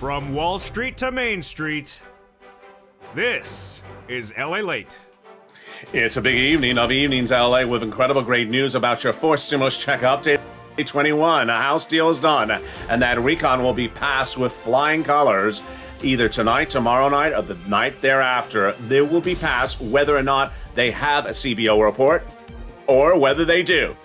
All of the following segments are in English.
From Wall Street to Main Street, this is LALATE. It's a big evening of Evenings LA with incredible great news about your fourth stimulus check update. 21, a House deal is done, and that recon will be passed with flying colors either tonight, tomorrow night, or the night thereafter. They will be passed whether or not they have a CBO report or whether they do.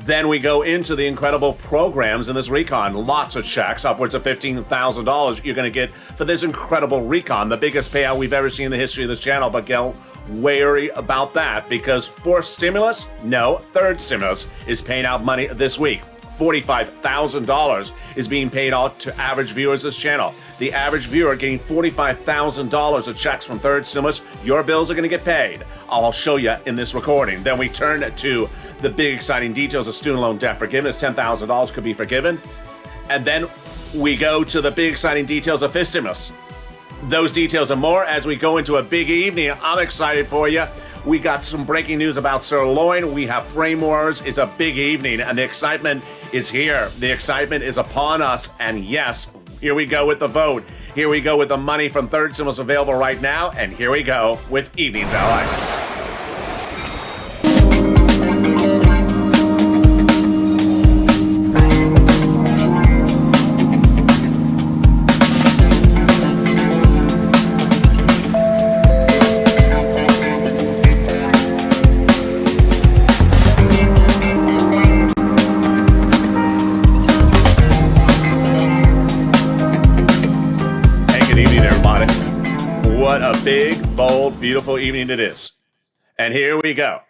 Then we go into the incredible programs in this recon. Lots of checks, upwards of $15,000 you're going to get for this incredible recon, the biggest payout we've ever seen in the history of this channel. But get wary about that, because fourth stimulus, no, third stimulus is paying out money this week. $45,000 is being paid out to average viewers this channel. The average viewer getting $45,000 of checks from third stimulus. Your bills are going to get paid. I'll show you in this recording. Then we turn to the big exciting details of student loan debt forgiveness. $10,000 could be forgiven. And then we go to the big exciting details of fifth stimulus. Those details and more as we go into a big evening. I'm excited for you. We got some breaking news about sirloin. We have frame wars. It's a big evening, and the excitement is here. The excitement is upon us, and yes, here we go with the vote. Here we go with the money from third stimulus available right now, and here we go with Evenings Allies. What a big, bold, beautiful evening it is. And here we go.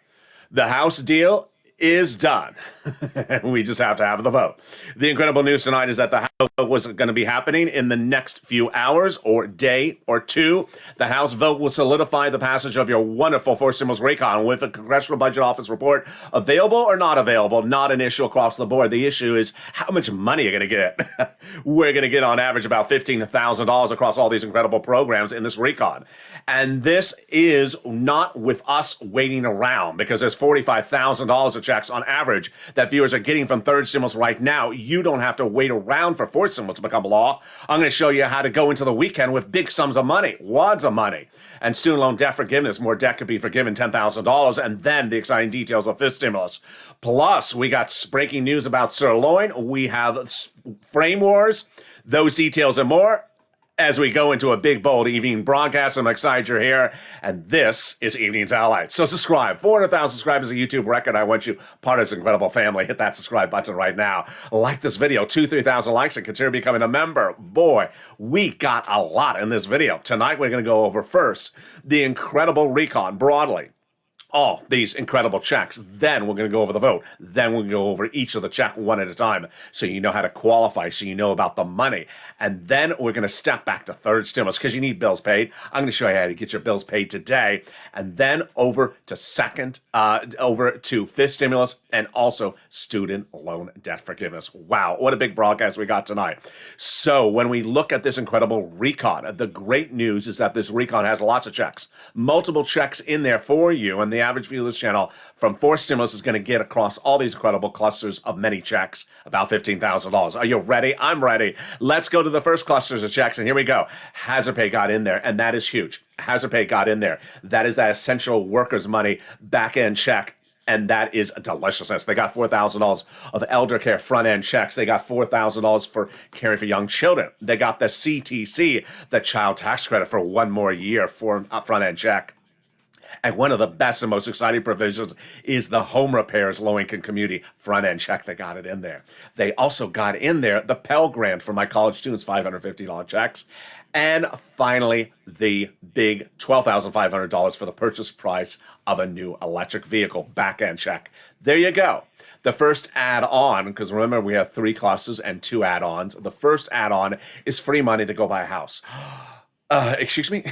The House deal is done. We just have to have the vote. The incredible news tonight is that the House vote was going to be happening in the next few hours or day or two. The House vote will solidify the passage of your wonderful fourth stimulus recon with a Congressional Budget Office report available or not available. Not an issue across the board. The issue is how much money you're going to get. We're going to get on average about $15,000 across all these incredible programs in this recon. And this is not with us waiting around, because there's $45,000 of checks on average that viewers are getting from third stimulus right now. You don't have to wait around for fourth stimulus to become law. I'm going to show you how to go into the weekend with big sums of money, wads of money. And student loan debt forgiveness, more debt could be forgiven, $10,000, and then the exciting details of fifth stimulus. Plus, we got breaking news about sirloin. We have frame wars, those details and more as we go into a big, bold evening broadcast. I'm excited you're here, and this is Evenings Allied. So subscribe. 400,000 subscribers, a YouTube record. I want you part of this incredible family. Hit that subscribe button right now. Like this video, 2,000-3,000 likes, and consider becoming a member. Boy, we got a lot in this video. Tonight, we're going to go over first the incredible recon broadly. All these incredible checks. Then we're going to go over the vote. Then we're going to go over each of the check one at a time, so you know how to qualify, so you know about the money. And then we're going to step back to third stimulus, because you need bills paid. I'm going to show you how to get your bills paid today. And then over to fifth stimulus, and also student loan debt forgiveness. Wow, what a big broadcast we got tonight. So when we look at this incredible recon, the great news is that this recon has lots of checks, multiple checks in there for you, and the average viewer of this channel from fourth stimulus is going to get across all these incredible clusters of many checks about $15,000. Are you ready? I'm ready. Let's go to the first clusters of checks, and here we go. Hazard pay got in there, and that is huge. Hazard pay got in there. That is that essential workers money back-end check, and that is a deliciousness. They got $4,000 of elder care front-end checks. They got $4,000 for caring for young children. They got the CTC, the child tax credit, for one more year for a front-end check. And one of the best and most exciting provisions is the home repairs low-income community front-end check. They got it in there. They also got in there the Pell Grant for my college students, $550 checks. And finally, the big $12,500 for the purchase price of a new electric vehicle back-end check. There you go. The first add-on, because remember we have 3 clusters and 2 add-ons. The first add-on is free money to go buy a house. Excuse me?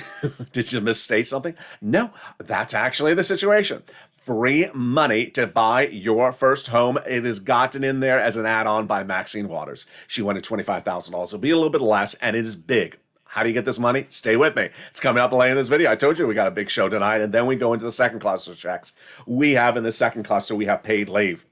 Did you misstate something? No, that's actually the situation. Free money to buy your first home. It is gotten in there as an add-on by Maxine Waters. She wanted $25,000. It'll be a little bit less, and it is big. How do you get this money? Stay with me. It's coming up later in this video. I told you we got a big show tonight, and then we go into the second cluster checks. We have in the second cluster, we have paid leave.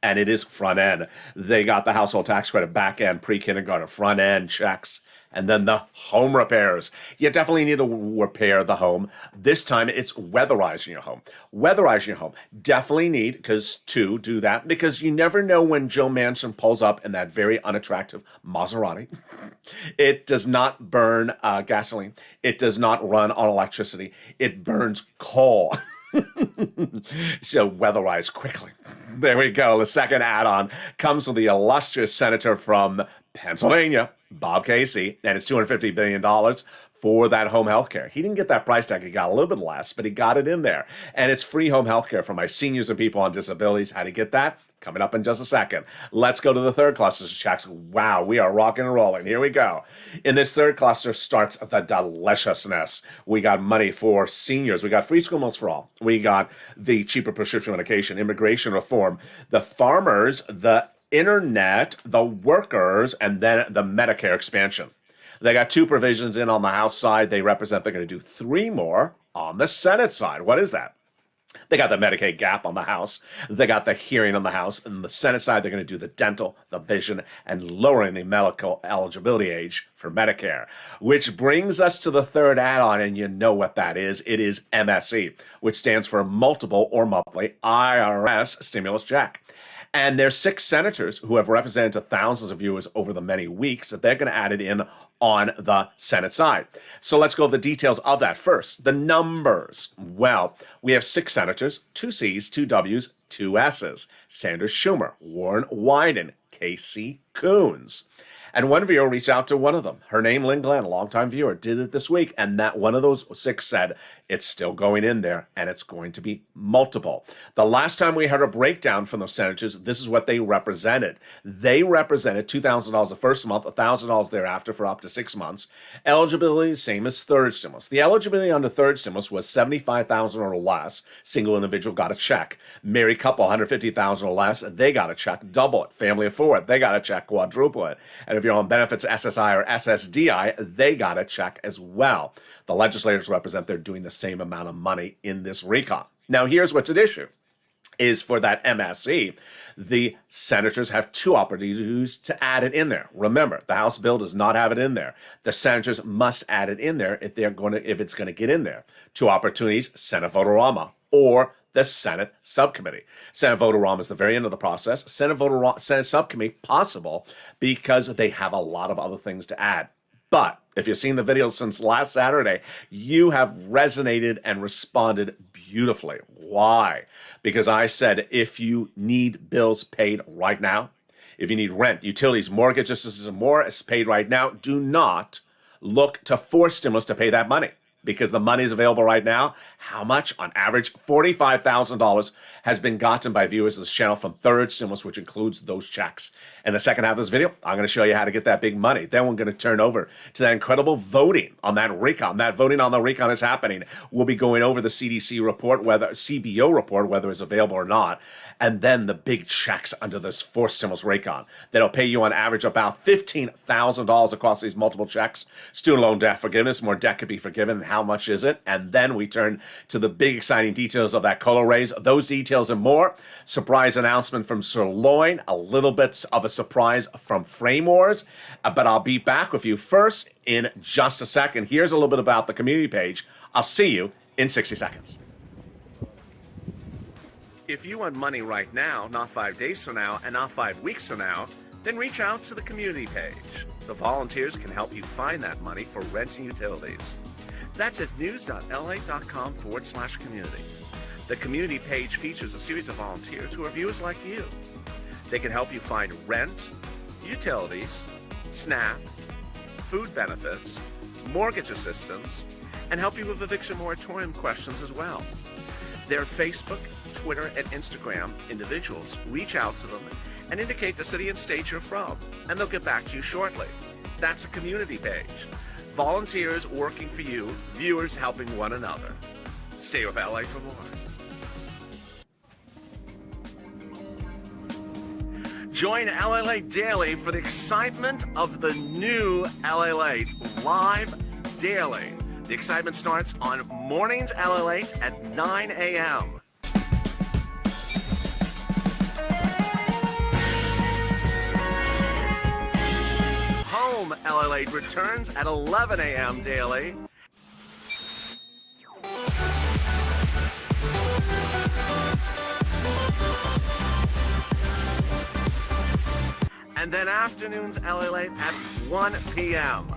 and it is front end. They got the household tax credit, back end, pre-kindergarten, front end checks, and then the home repairs. You definitely need to repair the home. This time it's weatherizing your home. Weatherizing your home. Definitely need to do that, because you never know when Joe Manchin pulls up in that very unattractive Maserati. It does not burn gasoline. It does not run on electricity. It burns coal. So weatherize quickly. There we go. The second add-on comes from the illustrious senator from Pennsylvania, Bob Casey, and it's $250 billion for that home health care. He didn't get that price tag. He got a little bit less, but he got it in there. And it's free home health care for my seniors and people on disabilities. How to get that? Coming up in just a second. Let's go to the third cluster checks. Wow, we are rocking and rolling. Here we go. In this third cluster starts the deliciousness. We got money for seniors. We got free school meals for all. We got the cheaper prescription medication, immigration reform, the farmers, the internet, the workers, and then the Medicare expansion. They got 2 provisions in on the House side. They represent they're going to do 3 more on the Senate side. What is that? They got the Medicaid gap on the House. They got the hearing on the House. And the Senate side, they're going to do the dental, the vision, and lowering the medical eligibility age for Medicare. Which brings us to the third add-on, and you know what that is. It is MSE, which stands for Multiple or Monthly IRS Stimulus Check. And there's 6 senators who have represented to thousands of viewers over the many weeks that they're going to add it in on the Senate side. So let's go over the details of that first. The numbers. Well, we have 6 senators, 2 C's, 2 W's, 2 S's. Sanders Schumer, Warren Wyden, Casey Coons. And one viewer reached out to one of them. Her name, Lynn Glenn, a longtime viewer, did it this week. And that one of those 6 said, it's still going in there, and it's going to be multiple. The last time we heard a breakdown from those senators, this is what they represented. They represented $2,000 the first month, $1,000 thereafter for up to 6 months. Eligibility, same as third stimulus. The eligibility under third stimulus was $75,000 or less. Single individual got a check. Married couple, $150,000 or less, they got a check. Double it. Family of 4, they got a check. Quadruple it. And if you're on benefits SSI or SSDI, they got a check as well. The legislators represent they're doing the same amount of money in this recon. Now, here's what's at issue. Is for that MSE, the senators have 2 opportunities to add it in there. Remember, the House bill does not have it in there. The senators must add it in there if it's going to get in there. 2 opportunities: Senate Vote-A-Rama or the Senate subcommittee. Senate Vote-A-Rama is the very end of the process. Senate subcommittee possible because they have a lot of other things to add. But if you've seen the videos since last Saturday, you have resonated and responded beautifully. Why? Because I said, if you need bills paid right now, if you need rent, utilities, mortgages, and more is paid right now, do not look to force stimulus to pay that money. Because the money is available right now. How much? On average, $45,000 has been gotten by viewers of this channel from third stimulus, which includes those checks. In the second half of this video, I'm going to show you how to get that big money. Then we're going to turn over to that incredible voting on that recon. That voting on the recon is happening. We'll be going over the CDC report, CBO report, whether it's available or not. And then the big checks under this fourth stimulus recon that'll pay you on average about $15,000 across these multiple checks. Student loan debt forgiveness, more debt could be forgiven. How much is it? And then we turn to the big exciting details of that COLA raise. Those details and more. Surprise announcement from Sirloin. A little bit of a surprise from Frame Wars. But I'll be back with you first in just a second. Here's a little bit about the community page. I'll see you in 60 seconds. If you want money right now, not 5 days from now, and not 5 weeks from now, then reach out to the community page. The volunteers can help you find that money for rent and utilities. That's at news.la.com/community. The community page features a series of volunteers who are viewers like you. They can help you find rent, utilities, SNAP, food benefits, mortgage assistance, and help you with eviction moratorium questions as well. Their Facebook, Twitter, and Instagram individuals reach out to them and indicate the city and state you're from, and they'll get back to you shortly. That's a community page. Volunteers working for you, viewers helping one another. Stay with LA for more. Join LALATE daily for the excitement of the new LALATE live daily. The excitement starts on mornings LALATE at 9 a.m. home. LALATE returns at 11 a.m. daily. And then afternoons LALATE at 1 p.m.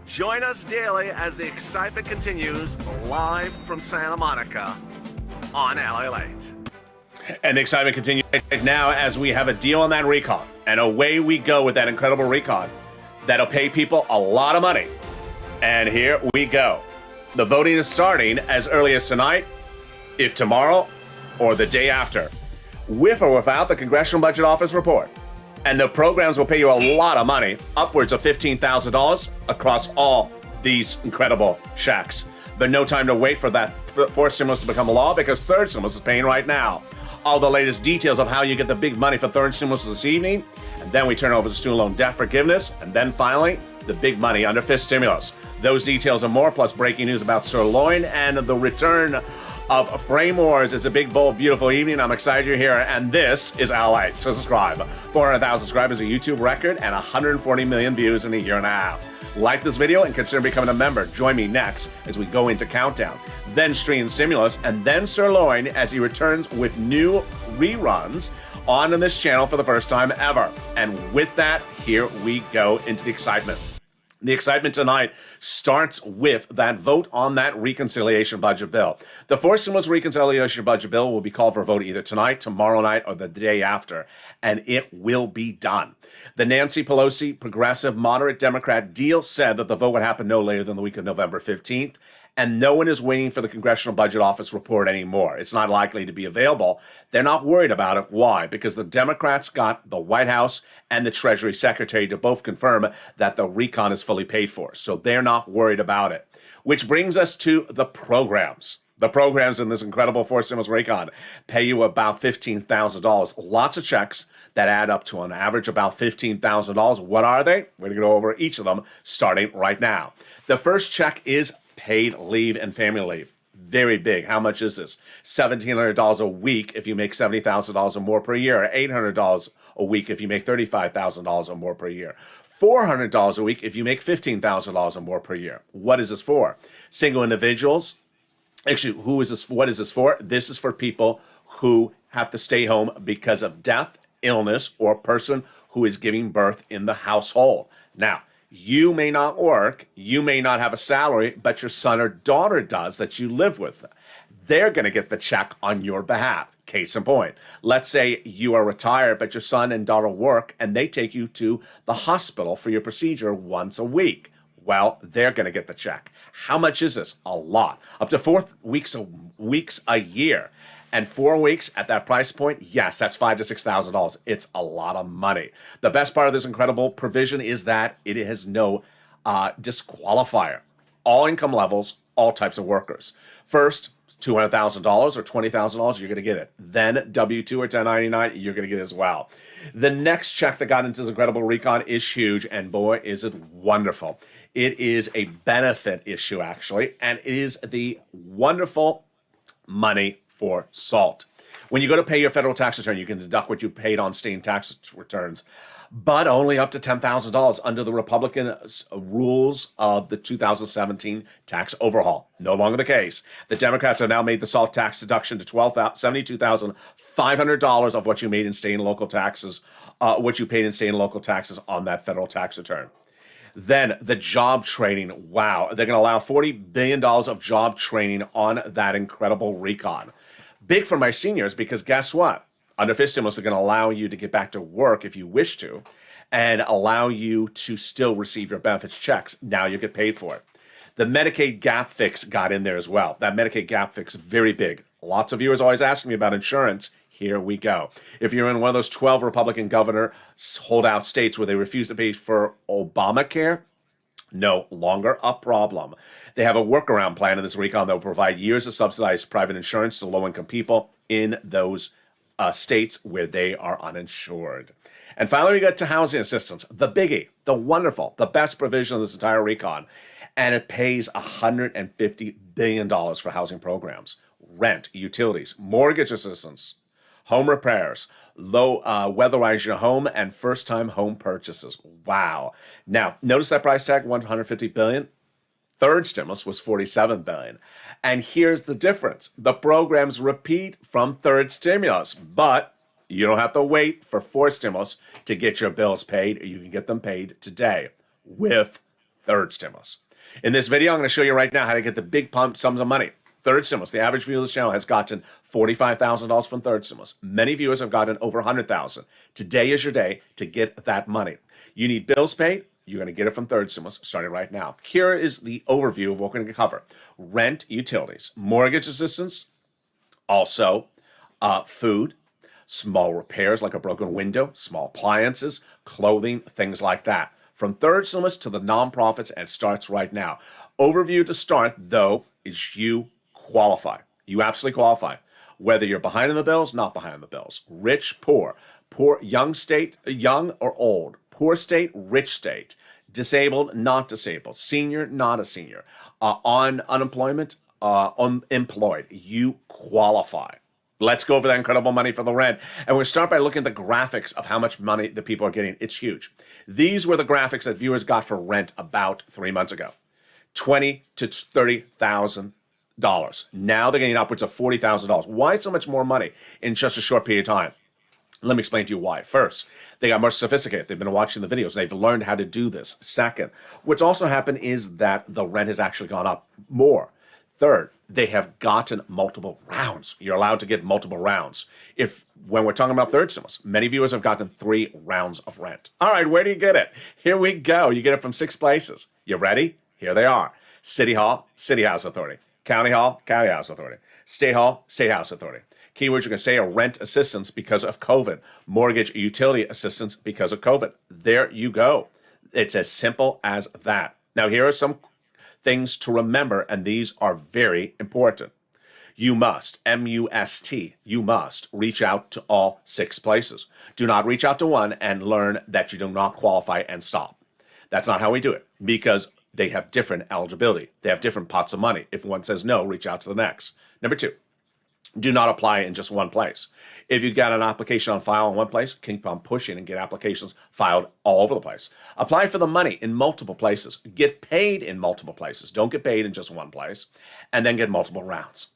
Join us daily as the excitement continues live from Santa Monica on LALATE. And the excitement continues right now as we have a deal on that recon. And away we go with that incredible recon that'll pay people a lot of money. And here we go. The voting is starting as early as tonight, if tomorrow, or the day after, with or without the Congressional Budget Office report. And the programs will pay you a lot of money, upwards of $15,000 across all these incredible checks. But no time to wait for that fourth stimulus to become a law, because third stimulus is paying right now. All the latest details of how you get the big money for third stimulus this evening, and then we turn over to student loan debt forgiveness, and then finally, the big money under fifth stimulus. Those details and more, plus breaking news about Sirloin and the return of Frame Wars. It's a big, bold, beautiful evening. I'm excited you're here, and this is LALATE. So subscribe. 400,000 subscribers, a YouTube record, and 140 million views in a year and a half. Like this video and consider becoming a member. Join me next as we go into Countdown, then Stream Stimulus, and then Sirloin as he returns with new reruns on this channel for the first time ever. And with that, here we go into the excitement. The excitement tonight starts with that vote on that reconciliation budget bill. The fourth stimulus reconciliation budget bill will be called for a vote either tonight, tomorrow night, or the day after, and it will be done. The Nancy Pelosi progressive moderate Democrat deal said that the vote would happen no later than the week of November 15th, and no one is waiting for the Congressional Budget Office report anymore. It's not likely to be available. They're not worried about it. Why? Because the Democrats got the White House and the Treasury Secretary to both confirm that the recon is fully paid for. So they're not worried about it. Which brings us to the programs. The programs in this incredible fourth stimulus recon pay you about $15,000. Lots of checks that add up to an average about $15,000. What are they? We're going to go over each of them starting right now. The first check is paid leave and family leave. Very big. How much is this? $1,700 a week if you make $70,000 or more per year, or $800 a week if you make $35,000 or more per year, $400 a week if you make $15,000 or more per year. What is this for? Single individuals. Actually, what is this for? This is for people who have to stay home because of death, illness, or person who is giving birth in the household. Now, you may not work, you may not have a salary, but your son or daughter does that you live with. They're going to get the check on your behalf. Case in point, let's say you are retired, but your son and daughter work, and they take you to the hospital for your procedure once a week. Well, they're going to get the check. How much is this? A lot. Up to 4 weeks a year. And 4 weeks at that price point, yes, that's $5,000 to $6,000. It's a lot of money. The best part of this incredible provision is that it has no disqualifier. All income levels, all types of workers. First, $200,000 or $20,000, you're going to get it. Then W-2 or 1099, you're going to get it as well. The next check that got into this incredible recon is huge, and boy, is it wonderful. It is a benefit issue, actually, and it is the wonderful money for SALT. When you go to pay your federal tax return, you can deduct what you paid on state tax returns, but only up to $10,000 under the Republican rules of the 2017 tax overhaul. No longer the case. The Democrats have now made the SALT tax deduction to $72,500 of what you made in state and local taxes, what you paid in state and local taxes on that federal tax return. Then the job training. Wow. They're going to allow $40 billion of job training on that incredible recon. Big for my seniors, because guess what? Under fifth stimulus, they're going to allow you to get back to work if you wish to, and allow you to still receive your benefits checks. Now you get paid for it. The Medicaid gap fix got in there as well. That Medicaid gap fix, very big. Lots of viewers always asking me about insurance. Here we go. If you're in one of those 12 Republican governor holdout states where they refuse to pay for Obamacare, no longer a problem. They have a workaround plan in this recon that will provide years of subsidized private insurance to low-income people in those states where they are uninsured. And finally, we get to housing assistance, the biggie, the wonderful, the best provision of this entire recon. And it pays $150 billion for housing programs, rent, utilities, mortgage assistance, home repairs, weatherize your home and first-time home purchases. Wow. Now, notice that price tag, $150 billion. Third stimulus was $47 billion. And here's the difference. The programs repeat from third stimulus, but you don't have to wait for fourth stimulus to get your bills paid. You can get them paid today with third stimulus. In this video, I'm going to show you right now how to get the big pump sums of money. Third stimulus. The average viewer of this channel has gotten $45,000 from third stimulus. Many viewers have gotten over $100,000. Today is your day to get that money. You need bills paid. You're going to get it from third stimulus starting right now. Here is the overview of what we're going to cover. Rent, utilities, mortgage assistance, also food, small repairs like a broken window, small appliances, clothing, things like that. From third stimulus to the nonprofits, and it starts right now. Overview to start, though, is you qualify. You absolutely qualify. Whether you're behind in the bills, not behind in the bills. Rich, poor, young state, young or old. Poor state, rich state, disabled, not disabled, senior, not a senior, on unemployment, unemployed. You qualify. Let's go over that incredible money for the rent. And we'll start by looking at the graphics of how much money the people are getting. It's huge. These were the graphics that viewers got for rent about 3 months ago. $20,000 to $30,000. Now they're getting upwards of $40,000. Why so much more money in just a short period of time? Let me explain to you why. First, they got more sophisticated. They've been watching the videos. They've learned how to do this. Second, what's also happened is that the rent has actually gone up more. Third, they have gotten multiple rounds. You're allowed to get multiple rounds. When we're talking about third stimulus, many viewers have gotten 3 rounds of rent. All right, where do you get it? Here we go. You get it from 6 places. You ready? Here they are. City Hall, City House Authority. County Hall, County House Authority. State Hall, State House Authority. Keywords you're going to say are rent assistance because of COVID. Mortgage utility assistance because of COVID. There you go. It's as simple as that. Now, here are some things to remember, and these are very important. You must, M-U-S-T, you must reach out to all 6 places. Do not reach out to one and learn that you do not qualify and stop. That's not how we do it, because they have different eligibility. They have different pots of money. If one says no, reach out to the next. Number 2, do not apply in just one place. If you've got an application on file in one place, keep on pushing and get applications filed all over the place. Apply for the money in multiple places. Get paid in multiple places. Don't get paid in just one place. And then get multiple rounds.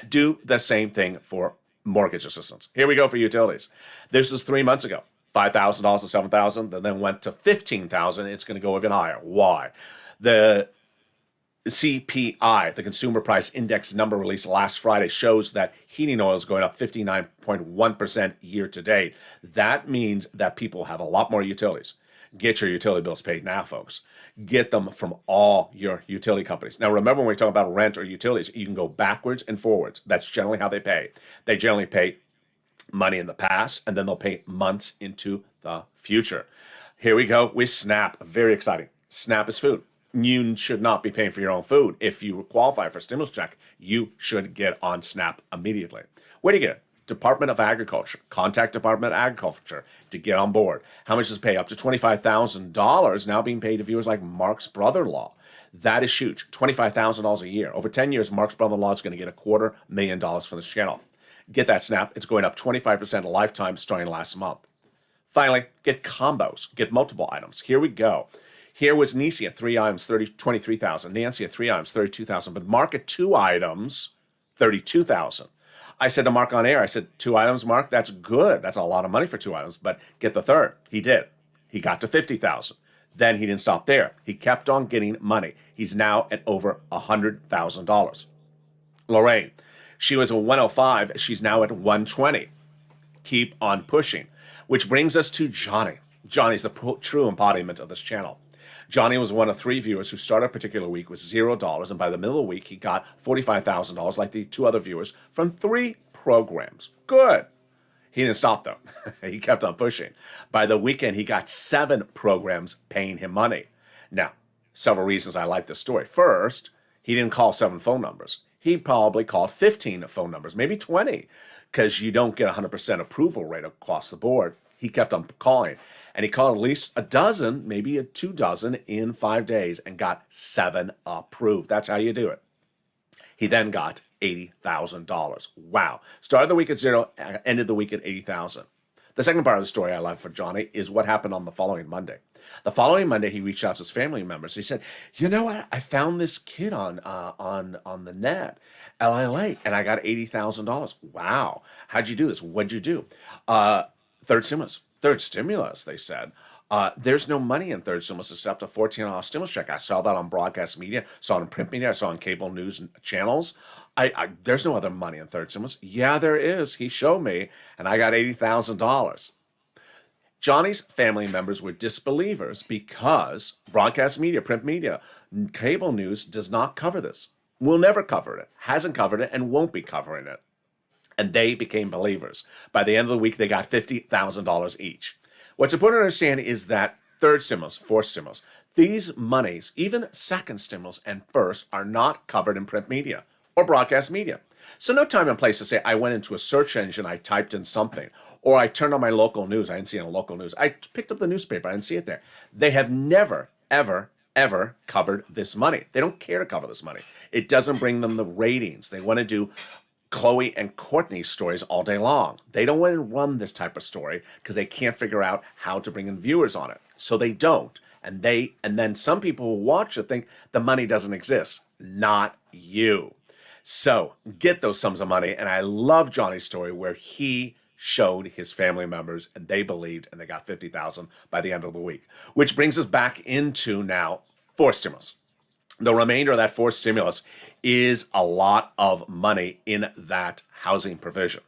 Do the same thing for mortgage assistance. Here we go for utilities. This is 3 months ago. $5,000 to $7,000, and then went to $15,000. It's going to go even higher. Why? The CPI, the Consumer Price Index number released last Friday, shows that heating oil is going up 59.1% year to date. That means that people have a lot more utilities. Get your utility bills paid now, folks. Get them from all your utility companies. Now, remember when we talk about rent or utilities, you can go backwards and forwards. That's generally how they pay. They generally pay money in the past, and then they'll pay months into the future. Here we go with SNAP. Very exciting. SNAP is food. You should not be paying for your own food. If you qualify for a stimulus check, you should get on SNAP immediately. Where do you get it? Department of Agriculture. Contact Department of Agriculture to get on board. How much does it pay? Up to $25,000 now being paid to viewers like Mark's brother-in-law. That is huge. $25,000 a year. Over 10 years, Mark's brother-in-law is going to get $250,000 from this channel. Get that SNAP. It's going up 25% a lifetime starting last month. Finally, get combos. Get multiple items. Here we go. Here was Nisi at 3 items, $23,000. Nancy at 3 items, $32,000. But Mark at 2 items, $32,000. I said to Mark on air, I said, 2 items, Mark, that's good. That's a lot of money for 2 items. But get the third. He did. He got to $50,000. Then he didn't stop there. He kept on getting money. He's now at over $100,000. Lorraine, she was at 105. She's now at 120. Keep on pushing. Which brings us to Johnny. Johnny's the true embodiment of this channel. Johnny was one of 3 viewers who started a particular week with $0, and by the middle of the week, he got $45,000 like the 2 other viewers from 3 programs. Good. He didn't stop, though. He kept on pushing. By the weekend, he got 7 programs paying him money. Now, several reasons I like this story. First, he didn't call 7 phone numbers. He probably called 15 phone numbers, maybe 20, because you don't get 100% approval rate across the board. He kept on calling. And he called at least a dozen, maybe 2 dozen in 5 days and got 7 approved. That's how you do it. He then got $80,000. Wow. Started the week at 0, ended the week at $80,000. The second part of the story I love for Johnny is what happened on the following Monday. The following Monday, he reached out to his family members. He said, "You know what? I found this kid on the net, LALATE, and I got $80,000. Wow! How'd you do this? What'd you do? Third stimulus. Third stimulus." They said. There's no money in third stimulus except a $14 stimulus check. I saw that on broadcast media, saw it in print media, I saw it on cable news channels. There's no other money in third stimulus. Yeah, there is. He showed me, and I got $80,000. Johnny's family members were disbelievers because broadcast media, print media, cable news does not cover this. Will never cover it, hasn't covered it, and won't be covering it. And they became believers. By the end of the week, they got $50,000 each. What's important to understand is that third stimulus, fourth stimulus, these monies, even second stimulus and first, are not covered in print media or broadcast media. So no time and place to say, I went into a search engine, I typed in something, or I turned on my local news, I didn't see it on local news. I picked up the newspaper, I didn't see it there. They have never, ever covered this money. They don't care to cover this money. It doesn't bring them the ratings. They want to do Chloe and Courtney's stories all day long. They don't want to run this type of story because they can't figure out how to bring in viewers on it. So they don't. And then some people who watch it think the money doesn't exist. Not you. So get those sums of money. And I love Johnny's story where he showed his family members and they believed and they got $50,000 by the end of the week. Which brings us back into now fourth stimulus. The remainder of that fourth stimulus is a lot of money in that housing provision.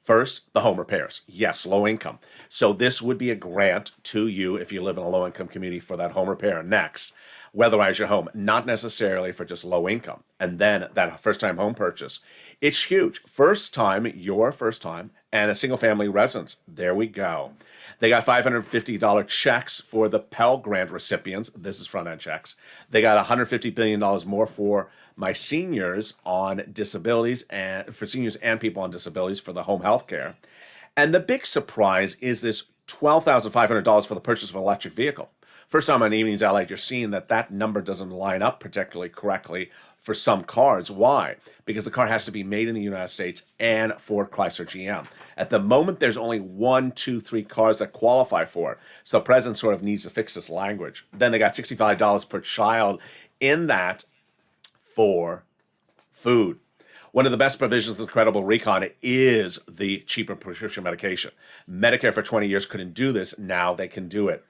First, the home repairs. Yes, low income. So this would be a grant to you if you live in a low income community for that home repair. Next, weatherize your home, not necessarily for just low income. And then that first time home purchase. It's huge. Your first time, and a single family residence. There we go. They got $550 checks for the Pell Grant recipients. This is front end checks. They got $150 billion more for my seniors on disabilities and for seniors and people on disabilities for the home health care. And the big surprise is this $12,500 for the purchase of an electric vehicle. First time on Evenings LA, you're seeing that number doesn't line up particularly correctly for some cars. Why? Because the car has to be made in the United States and Ford, Chrysler, GM. At the moment, there's only 1, 2, 3 cars that qualify for it. So the president sort of needs to fix this language. Then they got $65 per child in that for food. One of the best provisions of the credible recon is the cheaper prescription medication. Medicare for 20 years couldn't do this. Now they can do it.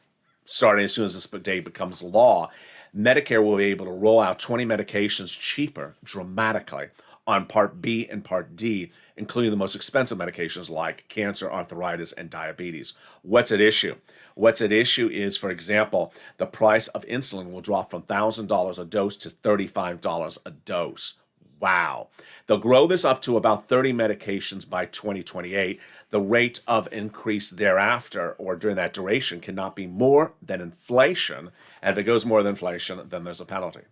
Starting as soon as this day becomes law, Medicare will be able to roll out 20 medications cheaper dramatically on Part B and Part D, including the most expensive medications like cancer, arthritis, and diabetes. What's at issue? What's at issue is, for example, the price of insulin will drop from $1,000 a dose to $35 a dose. Wow. They'll grow this up to about 30 medications by 2028. The rate of increase thereafter or during that duration cannot be more than inflation. And if it goes more than inflation, then there's a penalty.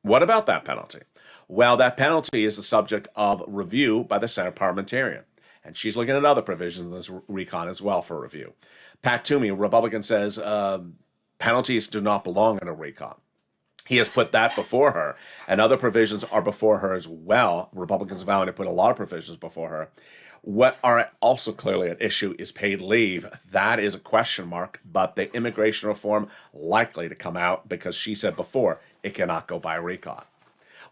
What about that penalty? Well, that penalty is the subject of review by the Senate parliamentarian. And she's looking at other provisions of this recon as well for review. Pat Toomey, Republican, says penalties do not belong in a recon. He has put that before her, and other provisions are before her as well. Republicans vowing to put a lot of provisions before her. What are also clearly at issue is paid leave. That is a question mark, but the immigration reform likely to come out because she said before it cannot go by recon.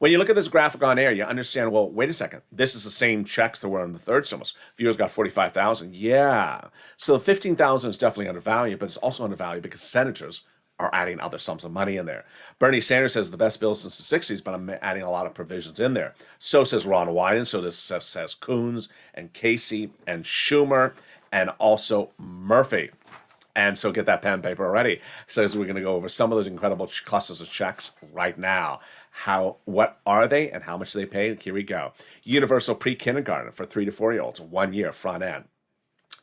When you look at this graphic on air, you understand, well, wait a second. This is the same checks that were in the third stimulus. Viewers got $45,000. Yeah. So the $15,000 is definitely undervalued, but it's also undervalued because senators are adding other sums of money in there. Bernie Sanders says the best bill since the 60s, but I'm adding a lot of provisions in there. So says Ron Wyden, so says Coons and Casey and Schumer and also Murphy. And so get that pen and paper ready. Says we're going to go over some of those incredible clusters of checks right now. What are they and how much do they pay? Here we go. Universal pre-kindergarten for 3 to 4-year-olds, 1 year front end.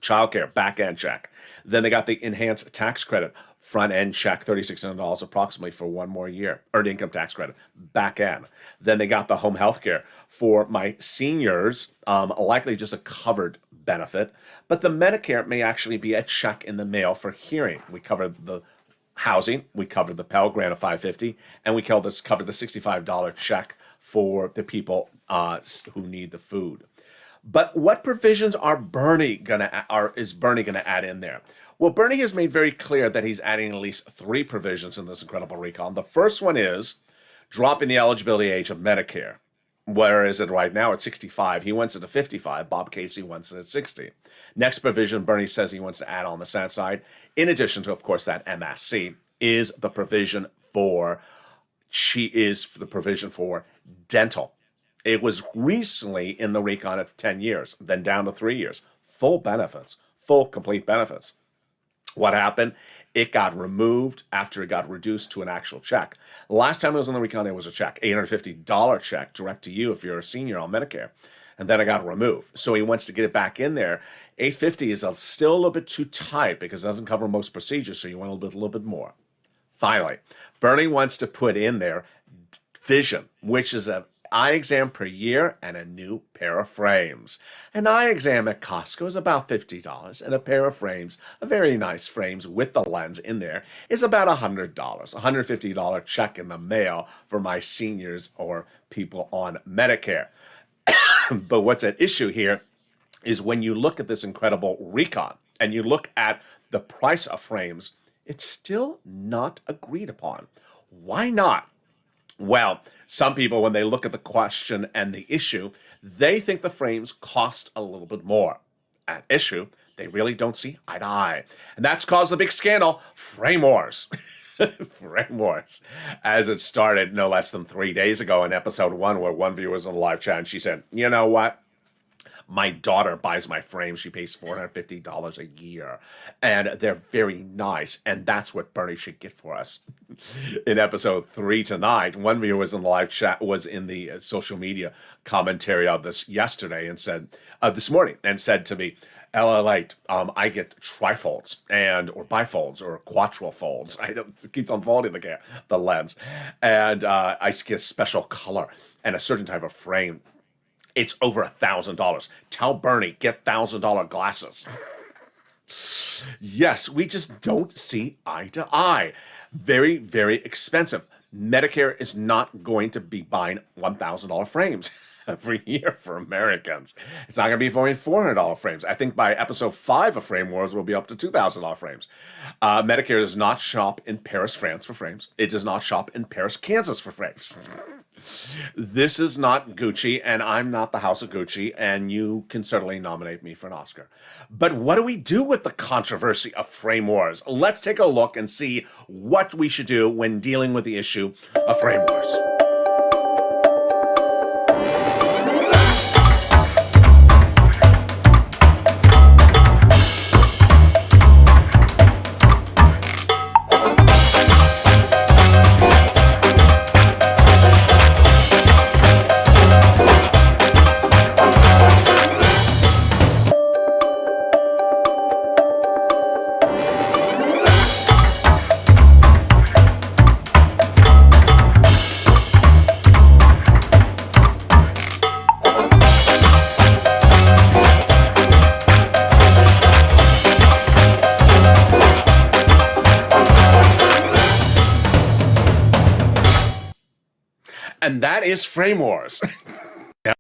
Childcare, back end check. Then they got the enhanced tax credit, front end check, $3,600 approximately for 1 more year. Earned income tax credit, back end. Then they got the home health care for my seniors, likely just a covered benefit. But the Medicare may actually be a check in the mail for hearing. We covered the housing, we covered the Pell Grant of $550, and we covered the $65 check for the people who need the food. But what provisions is Bernie gonna add in there? Well, Bernie has made very clear that he's adding at least 3 provisions in this incredible recon. The first one is dropping the eligibility age of Medicare. Where is it right now? At 65. He wants it to 55. Bob Casey wants it at 60. Next provision Bernie says he wants to add on the Senate side, in addition to, of course, that MSC, is the provision for dental. It was recently in the recon at 10 years, then down to 3 years. Full benefits, full complete benefits. What happened? It got removed after it got reduced to an actual check. Last time it was on the recon, it was a check, $850 check direct to you if you're a senior on Medicare. And then it got removed. So he wants to get it back in there. $850 is still a little bit too tight because it doesn't cover most procedures, so you want a little bit more. Finally, Bernie wants to put in there vision, which is an eye exam per year and a new pair of frames. An eye exam at Costco is about $50, and a pair of frames, a very nice frames with the lens in there, is about $100. $150 check in the mail for my seniors or people on Medicare. But what's at issue here is when you look at this incredible recon and you look at the price of frames, it's still not agreed upon. Why not? Well, some people, when they look at the question and the issue, they think the frames cost a little bit more. At issue, they really don't see eye to eye. And that's caused a big scandal, frame wars. Frame wars. As it started no less than 3 days ago in episode 1, where one viewer was on the live chat and she said, you know what? My daughter buys my frames. She pays $450 a year. And they're very nice. And that's what Bernie should get for us. In episode 3 tonight, one viewer was in the live chat, was in the social media commentary of this yesterday and said, this morning, and said to me, LALATE, I get trifolds or bifolds or quadrifolds. It keeps unfolding the lens. And I get special color and a certain type of frame. It's over $1,000. Tell Bernie, get $1,000 glasses. Yes, we just don't see eye to eye. Very, very expensive. Medicare is not going to be buying $1,000 frames every year for Americans. It's not going to be only $400 frames. I think by episode 5 of Frame Wars, we'll be up to $2,000 frames. Medicare does not shop in Paris, France for frames. It does not shop in Paris, Kansas for frames. This is not Gucci, and I'm not the House of Gucci, and you can certainly nominate me for an Oscar. But what do we do with the controversy of frame wars? Let's take a look and see what we should do when dealing with the issue of frame wars. And that is Frame Wars.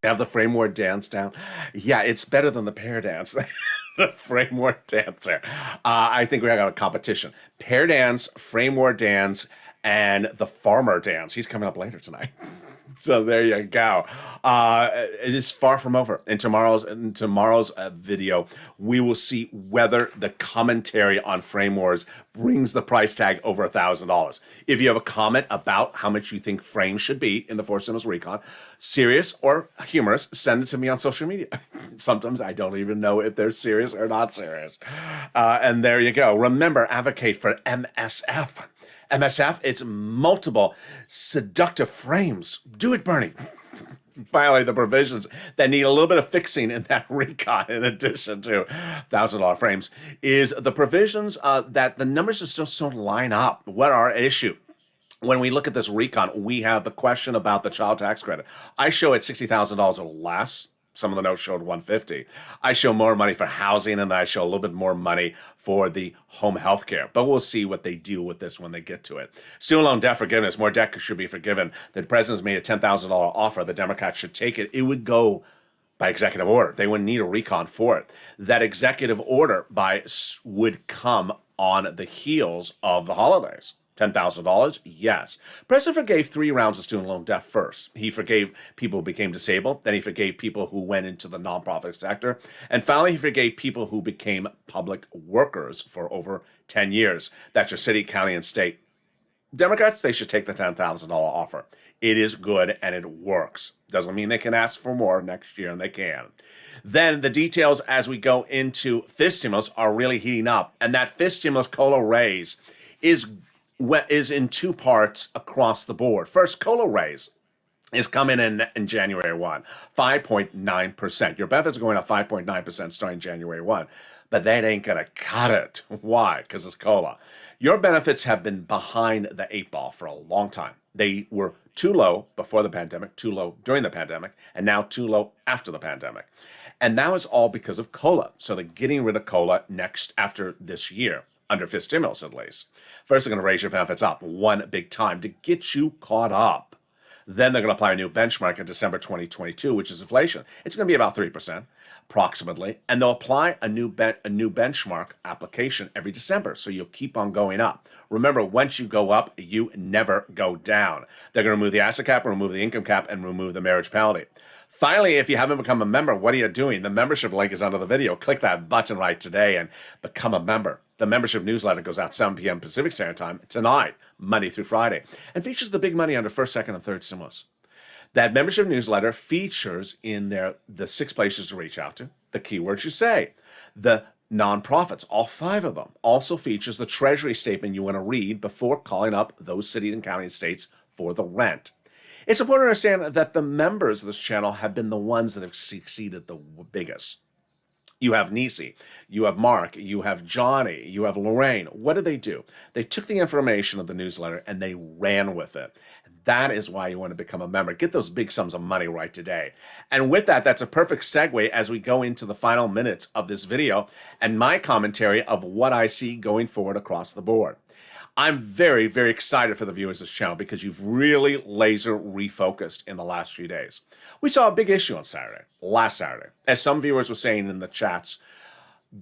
Have the Frame War dance down? Yeah, it's better than the pair dance. The Frame War dancer. I think we got a competition. Pair dance, Frame War dance, and the farmer dance. He's coming up later tonight. So there you go. It is far from over. In tomorrow's video, we will see whether the commentary on Frame Wars brings the price tag over $1,000. If you have a comment about how much you think frames should be in the Four Cinemas Recon, serious or humorous, send it to me on social media. Sometimes I don't even know if they're serious or not serious. And there you go. Remember, advocate for MSF. MSF, it's multiple seductive frames. Do it, Bernie. Finally, the provisions that need a little bit of fixing in that recon, in addition to $1,000 frames, is the provisions that the numbers just don't line up. What are our issue? When we look at this recon, we have the question about the child tax credit. I show it $60,000 or less. Some of the notes showed $150,000. I show more money for housing, and I show a little bit more money for the home health care. But we'll see what they do with this when they get to it. Student loan debt forgiveness. More debt should be forgiven. The president's made a $10,000 offer. The Democrats should take it. It would go by executive order. They wouldn't need a recon for it. That executive order would come on the heels of the holidays. $10,000? Yes. President forgave 3 rounds of student loan debt first. He forgave people who became disabled. Then he forgave people who went into the nonprofit sector. And finally, he forgave people who became public workers for over 10 years. That's your city, county, and state. Democrats, they should take the $10,000 offer. It is good and it works. Doesn't mean they can ask for more next year, and they can. Then the details as we go into fifth stimulus are really heating up. And that fifth stimulus COLA raise is in 2 parts across the board. First, COLA raise is coming in January 1, 5.9%. Your benefits are going up 5.9% starting January 1. But that ain't going to cut it. Why? Because it's COLA. Your benefits have been behind the 8 ball for a long time. They were too low before the pandemic, too low during the pandemic, and now too low after the pandemic. And now it's all because of COLA. So they're getting rid of COLA after this year, under fifth stimulus at least. First, they're going to raise your benefits up one big time to get you caught up. Then they're going to apply a new benchmark in December 2022, which is inflation. It's going to be about 3%, approximately. And they'll apply a new benchmark application every December, so you'll keep on going up. Remember, once you go up, you never go down. They're going to remove the asset cap, remove the income cap, and remove the marriage penalty. Finally, if you haven't become a member, what are you doing? The membership link is under the video. Click that button right today and become a member. The membership newsletter goes out 7 p.m. Pacific Standard Time tonight, Monday through Friday, and features the big money under first, second, and third stimulus. That membership newsletter features in there the 6 places to reach out to, the keywords you say, the nonprofits, all 5 of them. Also features the Treasury statement you want to read before calling up those cities and county and states for the rent. It's important to understand that the members of this channel have been the ones that have succeeded the biggest. You have Nisi, you have Mark, you have Johnny, you have Lorraine. What did they do? They took the information of the newsletter and they ran with it. That is why you want to become a member. Get those big sums of money right today. And with that, that's a perfect segue as we go into the final minutes of this video and my commentary of what I see going forward across the board. I'm very, very excited for the viewers of this channel because you've really laser refocused in the last few days. We saw a big issue on last Saturday. As some viewers were saying in the chats,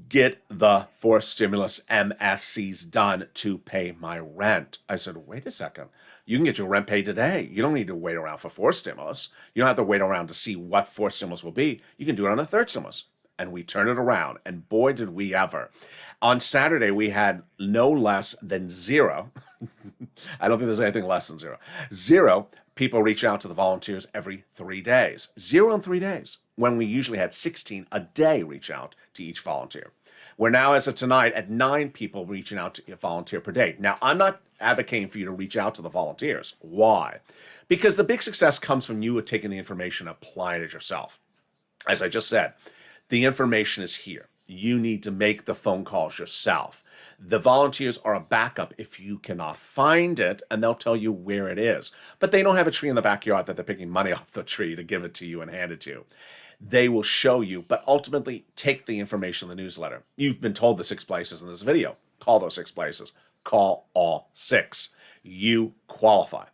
get the 4th stimulus MSCs done to pay my rent. I said, wait a second. You can get your rent paid today. You don't need to wait around for 4th stimulus. You don't have to wait around to see what 4th stimulus will be. You can do it on the 3rd stimulus. And we turned it around, and boy, did we ever. On Saturday, we had no less than 0. I don't think there's anything less than 0. 0 people reach out to the volunteers every 3 days. 0 in 3 days, when we usually had 16 a day reach out to each volunteer. We're now, as of tonight, at 9 people reaching out to a volunteer per day. Now, I'm not advocating for you to reach out to the volunteers. Why? Because the big success comes from you taking the information and applying it yourself. As I just said, the information is here. You need to make the phone calls yourself. The volunteers are a backup if you cannot find it, and they'll tell you where it is. But they don't have a tree in the backyard that they're picking money off the tree to give it to you and hand it to you. They will show you, but ultimately take the information in the newsletter. You've been told the 6 places in this video. Call those 6 places. Call all 6. You qualify.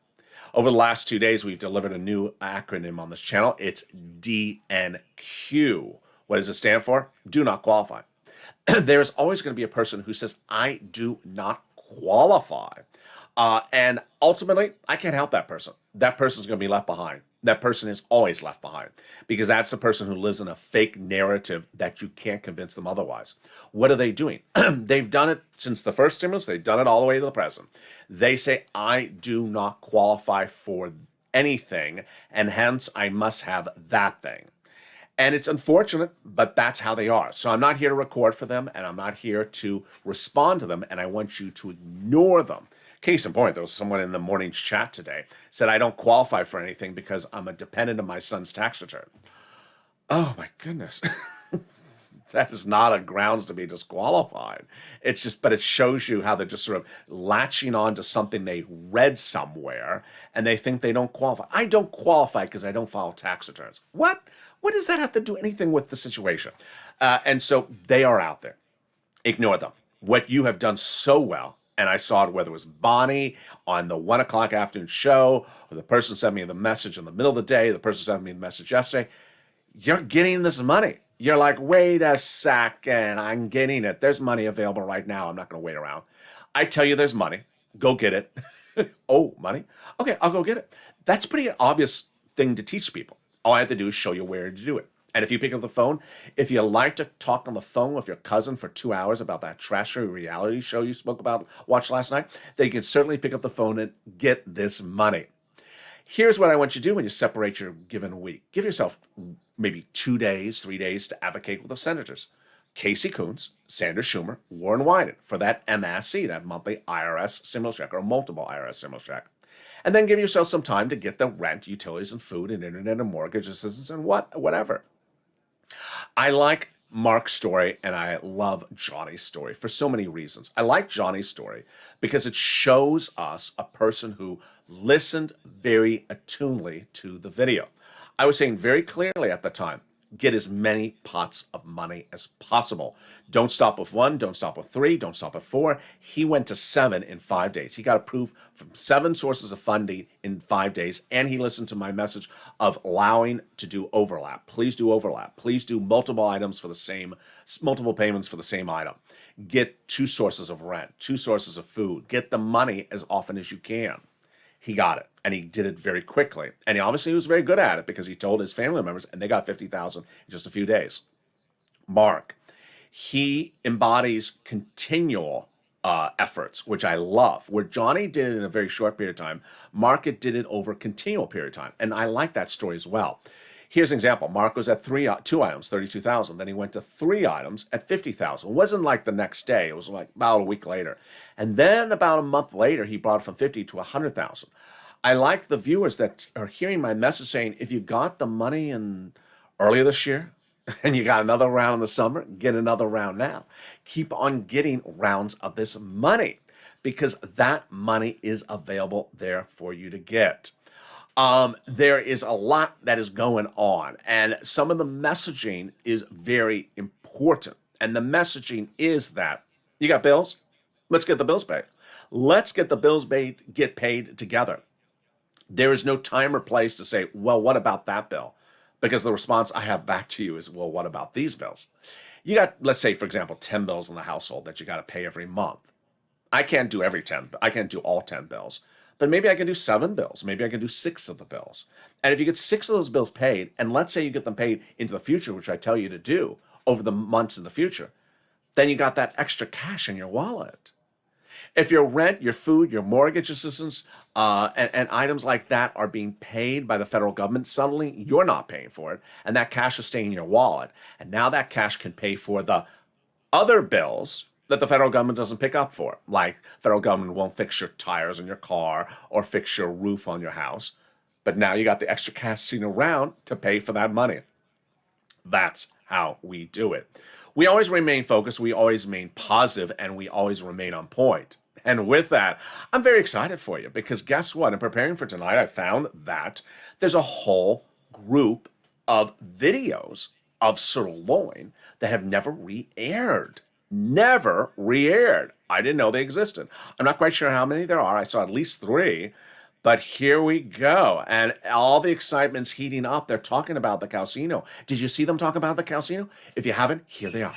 Over the last 2 days, we've delivered a new acronym on this channel. It's DNQ. What does it stand for? Do not qualify. There's always going to be a person who says, I do not qualify. And ultimately, I can't help that person. That person's going to be left behind. That person is always left behind because that's the person who lives in a fake narrative that you can't convince them otherwise. What are they doing? They've done it since the 1st stimulus. They've done it all the way to the present. They say, I do not qualify for anything, and hence I must have that thing. And it's unfortunate, but that's how they are. So I'm not here to record for them, and I'm not here to respond to them, and I want you to ignore them. Case in point, there was someone in the morning's chat today said, I don't qualify for anything because I'm a dependent of my son's tax return. Oh, my goodness. That is not a grounds to be disqualified. It's just, but it shows you how they're just sort of latching on to something they read somewhere, and they think they don't qualify. I don't qualify because I don't file tax returns. What? What does that have to do anything with the situation? And so they are out there. Ignore them. What you have done so well, and I saw it whether it was Bonnie on the 1 o'clock afternoon show, or the person sent me the message in the middle of the day, the person sent me the message yesterday, you're getting this money. You're like, wait a second, I'm getting it. There's money available right now. I'm not going to wait around. I tell you there's money. Go get it. Oh, money? Okay, I'll go get it. That's a pretty obvious thing to teach people. All I have to do is show you where to do it. And if you pick up the phone, if you like to talk on the phone with your cousin for 2 hours about that trashy reality show you spoke about, watched last night, then you can certainly pick up the phone and get this money. Here's what I want you to do when you separate your given week. Give yourself maybe 2 days, 3 days to advocate with the senators. Casey Coons, Sanders Schumer, Warren Wyden for that MSC, that monthly IRS stimulus check, or multiple IRS stimulus check. And then give yourself some time to get the rent, utilities, and food, and internet, and mortgage assistance, and whatever. I like Mark's story and I love Johnny's story for so many reasons. I like Johnny's story because it shows us a person who listened very attunely to the video. I was saying very clearly at the time, get as many pots of money as possible. Don't stop with 1, don't stop with 3, don't stop at 4. He went to 7 in 5 days. He got approved from 7 sources of funding in 5 days, and he listened to my message of allowing to do overlap. Please do overlap. Please do multiple items for the same, multiple payments for the same item. Get 2 sources of rent, 2 sources of food. Get the money as often as you can. He got it, and he did it very quickly. And he obviously was very good at it because he told his family members, and they got $50,000 in just a few days. Mark, he embodies continual efforts, which I love. Where Johnny did it in a very short period of time, Mark did it over a continual period of time, and I like that story as well. Here's an example. Mark was at 2 items, $32,000. Then he went to 3 items at $50,000. It wasn't like the next day. It was like about a week later. And then about a month later, he brought it from 50 to 100,000. I like the viewers that are hearing my message saying, if you got the money in earlier this year and you got another round in the summer, get another round now. Keep on getting rounds of this money because that money is available there for you to get. There is a lot that is going on, and some of the messaging is very important. And the messaging is that you got bills? Let's get the bills paid. Let's get the bills get paid together. There is no time or place to say, well, what about that bill? Because the response I have back to you is, well, what about these bills? You got, let's say, for example, 10 bills in the household that you got to pay every month. I can't do I can't do all 10 bills. But maybe I can do 7 bills. Maybe I can do 6 of the bills. And if you get 6 of those bills paid, and let's say you get them paid into the future, which I tell you to do over the months in the future, then you got that extra cash in your wallet. If your rent, your food, your mortgage assistance, and items like that are being paid by the federal government, suddenly you're not paying for it, and that cash is staying in your wallet. And now that cash can pay for the other bills that the federal government doesn't pick up for. Like, federal government won't fix your tires on your car or fix your roof on your house. But now you got the extra cash sitting around to pay for that money. That's how we do it. We always remain focused, we always remain positive, and we always remain on point. And with that, I'm very excited for you because guess what? In preparing for tonight, I found that there's a whole group of videos of sirloin that have never re-aired. Never re-aired. I didn't know they existed. I'm not quite sure how many there are. I saw at least 3, but here we go. And all the excitement's heating up. They're talking about the Calcino. Did you see them talk about the Calcino? If you haven't, here they are.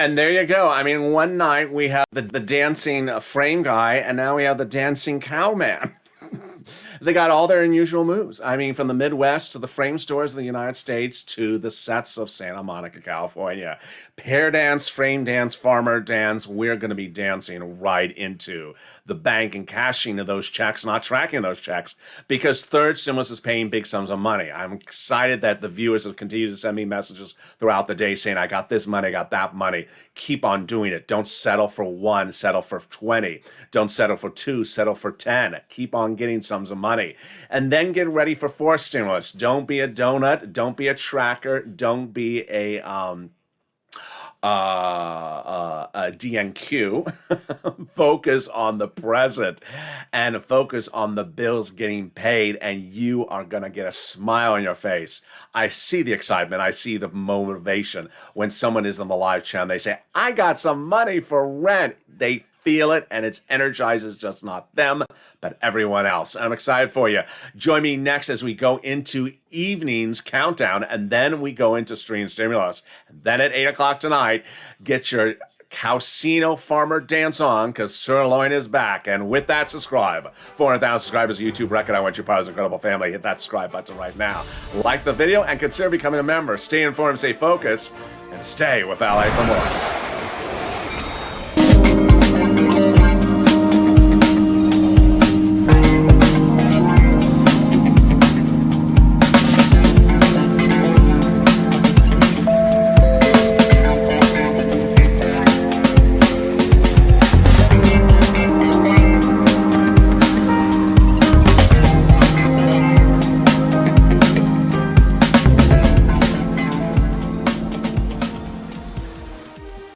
And there you go. I mean, one night we have the dancing frame guy, and now we have the dancing cow man. They got all their unusual moves. I mean, from the Midwest to the frame stores of the United States to the sets of Santa Monica, California. Pair dance, frame dance, farmer dance. We're going to be dancing right into the bank and cashing those checks, not tracking those checks, because third stimulus is paying big sums of money. I'm excited that the viewers have continued to send me messages throughout the day saying, I got this money, I got that money. Keep on doing it. Don't settle for 1, settle for 20. Don't settle for 2, settle for 10. Keep on getting sums of money. And then get ready for fourth stimulus. Don't be a donut. Don't be a tracker. Don't be a DNQ. Focus on the present and focus on the bills getting paid, and you are going to get a smile on your face. I see the excitement. I see the motivation when someone is on the live channel. They say, I got some money for rent. They feel it, and it energizes just not them, but everyone else. I'm excited for you. Join me next as we go into evening's countdown, and then we go into stream stimulus. And then at 8 o'clock tonight, get your Calcino Farmer dance on, because Sirloin is back. And with that, subscribe. 400,000 subscribers, YouTube record. I want you part of this incredible family. Hit that subscribe button right now. Like the video and consider becoming a member. Stay informed, stay focused, and stay with LA for more.